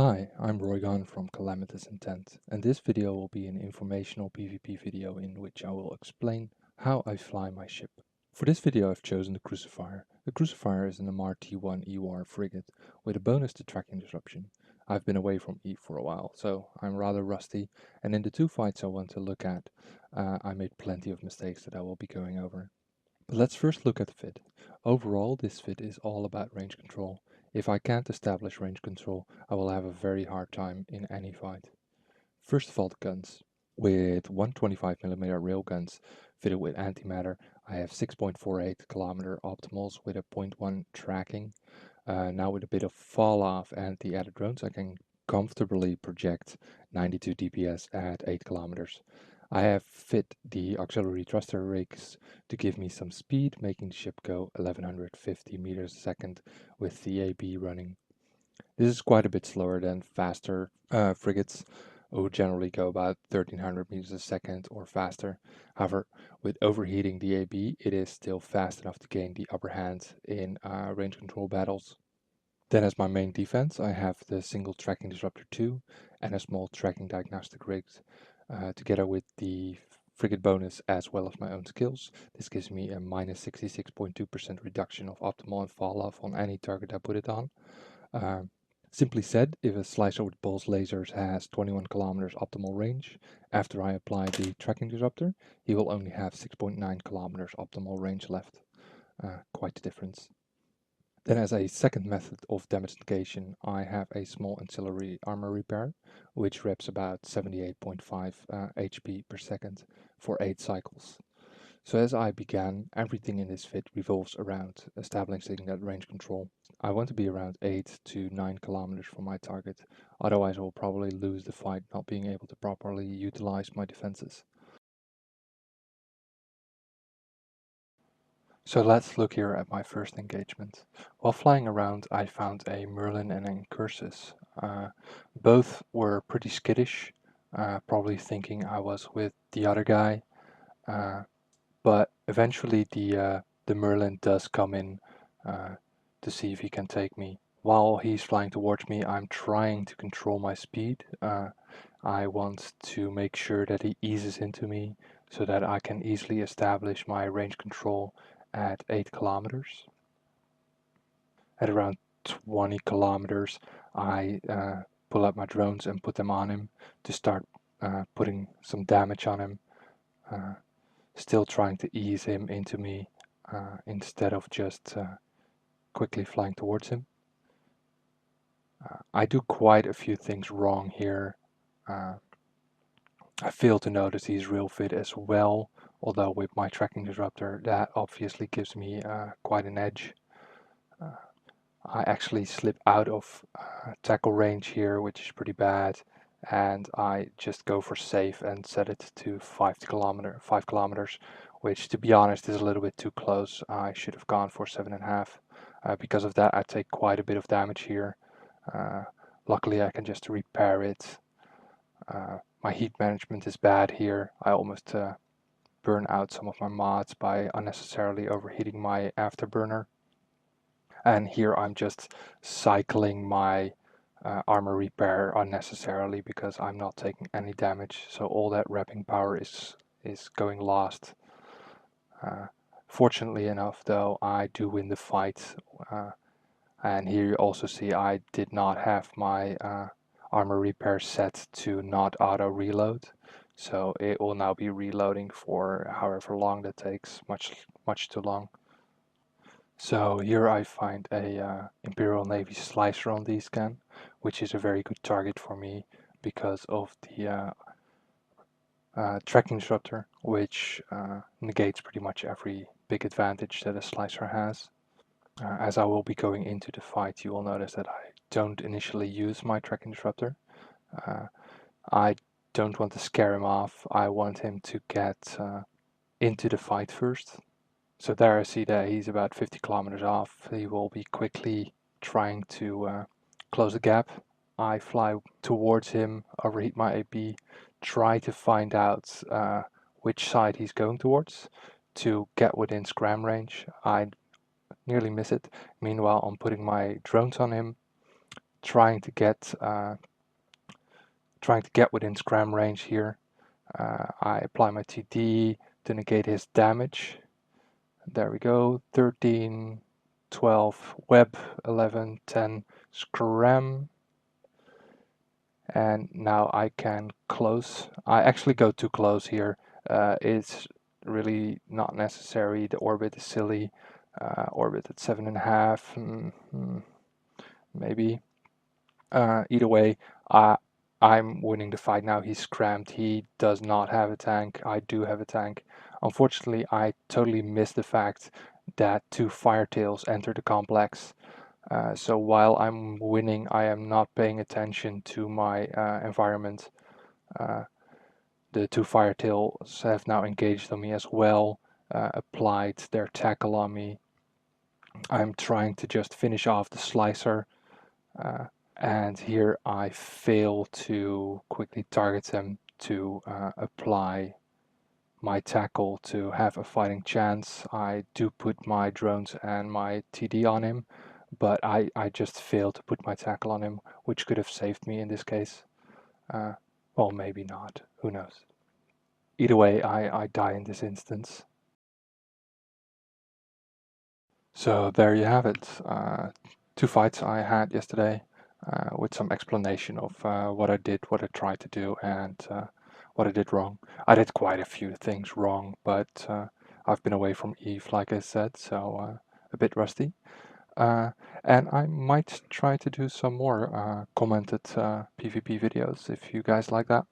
Hi, I'm Roygan from Calamitous Intent, and this video will be an informational PvP video in which I will explain how I fly my ship. For this video I've chosen the Crucifier. The Crucifier is an MRT-1 EWAR frigate with a bonus to tracking disruption. I've been away from E for a while, so I'm rather rusty, and in the two fights I want to look at, I made plenty of mistakes that I will be going over. But let's first look at the fit. Overall, this fit is all about range control. If I can't establish range control, I will have a very hard time in any fight. First of all, the guns. With 125mm railguns fitted with antimatter, I have 6.48 kilometer optimals with a 0.1 tracking. Now with a bit of fall off and the added drones, I can comfortably project 92 DPS at 8 kilometers. I have fit the auxiliary thruster rigs to give me some speed, making the ship go 1150 meters a second with the AB running. This is quite a bit slower than faster frigates, who generally go about 1300 meters a second or faster. However, with overheating the AB, it is still fast enough to gain the upper hand in range control battles. Then as my main defense, I have the single tracking disruptor 2 and a small tracking diagnostic rig. Together with the frigate bonus as well as my own skills, this gives me a minus 66.2% reduction of optimal and fall off on any target I put it on. Simply said, if a slicer with pulse lasers has 21 kilometers optimal range, after I apply the tracking disruptor, he will only have 6.9 kilometers optimal range left. Quite the difference. Then as a second method of damage negation, I have a small ancillary armor repair, which reps about 78.5 HP per second for 8 cycles. So as I began, everything in this fit revolves around establishing that range control. I want to be around 8 to 9 kilometers from my target, otherwise I will probably lose the fight not being able to properly utilize my defenses. So let's look here at my first engagement. While flying around, I found a Merlin and an Cursus. Both were pretty skittish, probably thinking I was with the other guy, but eventually the Merlin does come in to see if he can take me. While he's flying towards me, I'm trying to control my speed. I want to make sure that he eases into me so that I can easily establish my range control at 8 kilometers. At around 20 kilometers, I pull out my drones and put them on him to start putting some damage on him. Still trying to ease him into me instead of just quickly flying towards him. I do quite a few things wrong here. I fail to notice he's real fit as well, although with my tracking disruptor that obviously gives me quite an edge. I actually slip out of tackle range here, which is pretty bad, and I just go for safe and set it to 5 kilometers, which to be honest is a little bit too close. I should have gone for 7.5. Because of that, I take quite a bit of damage here. Luckily, I can just repair it. My heat management is bad here. I almost burn out some of my mods by unnecessarily overheating my afterburner. And here I'm just cycling my armor repair unnecessarily because I'm not taking any damage. So all that repping power is going lost. Fortunately enough, though, I do win the fight. And here you also see I did not have my armor repair set to not auto reload, so it will now be reloading for however long that takes, much too long. So here I find a Imperial Navy slicer on D-scan, which is a very good target for me because of the tracking disruptor, which negates pretty much every big advantage that a slicer has. As I will be going into the fight, you will notice that I don't initially use my tracking disruptor. I don't want to scare him off. I want him to get into the fight first. So there I see that he's about 50 kilometers off. He will be quickly trying to close the gap. I fly towards him, overheat my AP, try to find out which side he's going towards to get within scram range. I nearly miss it. Meanwhile, I'm putting my drones on him, trying to get within scram range here. I apply my TD to negate his damage. There we go. 13, 12 web, 11, 10 scram. And now I can close. I actually go too close here. It's really not necessary. The orbit is silly. Orbit at 7.5, maybe. Either way, I'm winning the fight now. He's scrammed. He does not have a tank. I do have a tank. Unfortunately, I totally missed the fact that 2 firetails enter the complex. So while I'm winning, I am not paying attention to my environment. The 2 firetails have now engaged on me as well, applied their tackle on me. I'm trying to just finish off the slicer, and here I fail to quickly target them to apply my tackle to have a fighting chance. I do put my drones and my TD on him, but I just failed to put my tackle on him, which could have saved me in this case. Well, maybe not. Who knows? Either way, I die in this instance. So there you have it. 2 fights I had yesterday with some explanation of what I did, what I tried to do, and what I did wrong. I did quite a few things wrong, but I've been away from Eve, like I said, so a bit rusty. And I might try to do some more commented PvP videos if you guys like that.